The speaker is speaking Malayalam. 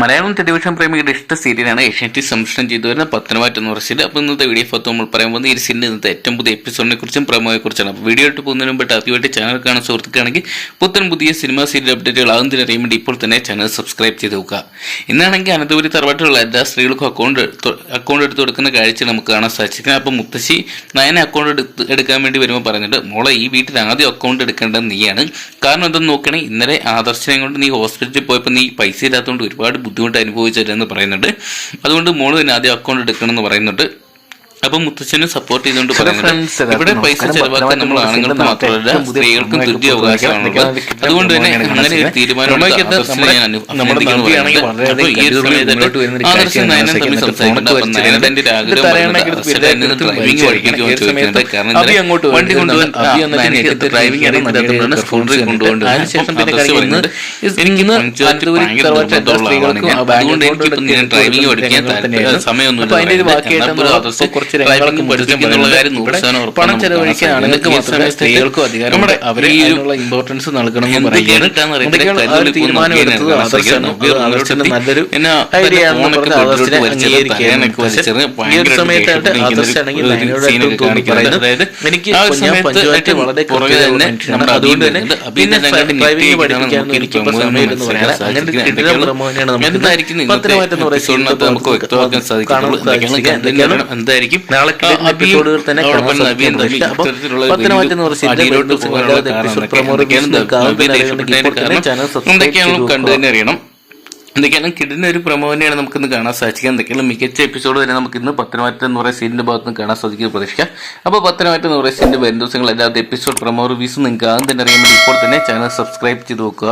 മലയാളം ടെലിവിഷൻ പ്രേമികളുടെ ഇഷ്ട സീരിയലാണ് ഏഷ്യാനെറ്റ് സംപ്രേഷണം ചെയ്തു വരുന്ന പത്തനംതിട്ട എന്ന് പറഞ്ഞത്. അപ്പോൾ ഇന്നത്തെ വീഡിയോ ഫോട്ടോ നമ്മൾ പറയാൻ പോകുന്നത് ഈ സീരിയലിന്റെ ഇന്നത്തെ ഏറ്റവും പുതിയ എപ്പിസോഡിനെ കുറിച്ചും പ്രമോയെ കുറിച്ചാണ്. അപ്പോൾ വീഡിയോ ഇട്ട് പോകുന്നതിന് മുമ്പ് ആദ്യമായിട്ട് ചാനൽ കാണാൻ സുഹൃത്തുക്കാണെങ്കിൽ പുതിയ സിനിമ സീരിയൽ അപ്ഡേറ്റുകൾ ആകുന്നതിന് അറിയാൻ വേണ്ടി ഇപ്പോൾ തന്നെ ചാനൽ സബ്സ്ക്രൈബ് ചെയ്ത് നോക്കുക. ഇന്നാണെങ്കിൽ അനന്തപുരി തറവാട്ടിലുള്ള എല്ലാ സ്ത്രീകൾക്കും അക്കൗണ്ട് എടുത്ത് കൊടുക്കുന്ന കാഴ്ച നമുക്ക് കാണാൻ സാധിച്ചിരിക്കുന്നത്. അപ്പോൾ മുത്തശ്ശി നയനെ അക്കൗണ്ട് എടുക്കാൻ വേണ്ടി വരുമ്പോൾ പറഞ്ഞിട്ട് മോളെ ഈ വീട്ടിൽ ആദ്യം അക്കൗണ്ട് എടുക്കേണ്ടത് നീയാണ്. കാരണം എന്തെന്ന് നോക്കുകയാണെങ്കിൽ ഇന്നലെ ആദർശനെ കൊണ്ട് നീ ഹോസ്പിറ്റലിൽ പോയപ്പോൾ നീ പൈസ ഇല്ലാത്തതുകൊണ്ട് ഒരുപാട് ബുദ്ധിമുട്ട് അനുഭവിച്ചില്ലെന്ന് പറയുന്നുണ്ട്. അതുകൊണ്ട് മോള് തന്നെ ആദ്യം അക്കൗണ്ട് എടുക്കണം എന്ന് പറയുന്നുണ്ട്. അപ്പൊ മുത്തച്ഛനെ സപ്പോർട്ട് ചെയ്തുകൊണ്ട് പറയുന്നത് ഇവിടെ പൈസ ചെലവാക്കാൻ നമ്മൾ ആണുങ്ങൾക്ക് മാത്രമല്ല സ്ത്രീകൾക്കും തുല്യ അവകാശമാണുള്ളത്. അതുകൊണ്ട് തന്നെ അങ്ങനെ ഒരു തീരുമാനം ആദർശം നയനം തമ്മിൽ സംസാരിക്കുന്നുണ്ട്. അപ്പൊ നയനയുടെ ഡ്രൈവിംഗ് പഠിപ്പിക്കുമെന്ന് ചോദിക്കുന്നുണ്ട്. കാരണം വണ്ടി കൊണ്ടുപോകാൻ ഡ്രൈവിംഗ് അറിയുന്നതാണ് സ്കൂട്ടറിൽ കൊണ്ടുപോകേണ്ടത്. അതുകൊണ്ട് എനിക്ക് ഡ്രൈവിംഗ് പഠിക്കാൻ സമയമൊന്നുമില്ല. പണം ചെലവഴിക്കാൻ ആണുങ്ങൾക്ക് മാത്രമേ സ്ത്രീകൾക്കും അധികാരം അവരെ അതിനുള്ള ഇമ്പോർട്ടൻസ് നൽകണമെന്ന് പറയുന്നത് തീരുമാനം എടുത്തത് ആദർശാണ്. നല്ലൊരു ഐഡിയ ആണെന്ന് പറഞ്ഞ് ആദർശനെ അംഗീകരിക്കുകയാണ്. ഈ ഒരു സമയത്തായിട്ട് ആദർശാണെങ്കിൽ എനിക്ക് പഞ്ചായത്ത് വളരെ അതുകൊണ്ട് തന്നെ പിന്നെ ഡ്രൈവിംഗ് പഠിപ്പിക്കാനൊന്നും എനിക്കിപ്പോ സമയമെന്ന് പറയാൻ അങ്ങനെ കിട്ടുന്ന പ്രമോഹനാണ് നമുക്ക് പത്തനംതിട്ട വ്യക്തമാക്കാൻ സാധിക്കും. എന്തായിരിക്കും നാളെ എപ്പിസോഡുകൾ തന്നെ കണ്ടുതന്നെയറിയണം. എന്തൊക്കെയാണ് കിടിന്റെ ഒരു പ്രമോ തന്നെയാണ് നമുക്കിന്ന് കാണാൻ സാധിക്കുക. എന്തൊക്കെയാണ് മികച്ച എപ്പിസോഡ് തന്നെ നമുക്ക് ഇന്ന് പത്തനംതിട്ട എന്ന് പറയുന്ന സീരിയലിന്റെ ഭാഗത്ത് നിന്ന് കാണാൻ സാധിക്കുന്നത് പ്രതീക്ഷിക്കാം. അപ്പോൾ പത്തനംതിട്ട എന്ന് പറയുന്ന സീരിയലിന്റെ വരും ദിവസങ്ങൾ എല്ലാവരും എപ്പിസോഡ് പ്രമോ റിവ്യൂസ് നിങ്ങൾക്ക് ആദ്യം തന്നെ അറിയാൻ വേണ്ടി ഇപ്പോൾ തന്നെ ചാനൽ സബ്സ്ക്രൈബ് ചെയ്ത് നോക്കുക.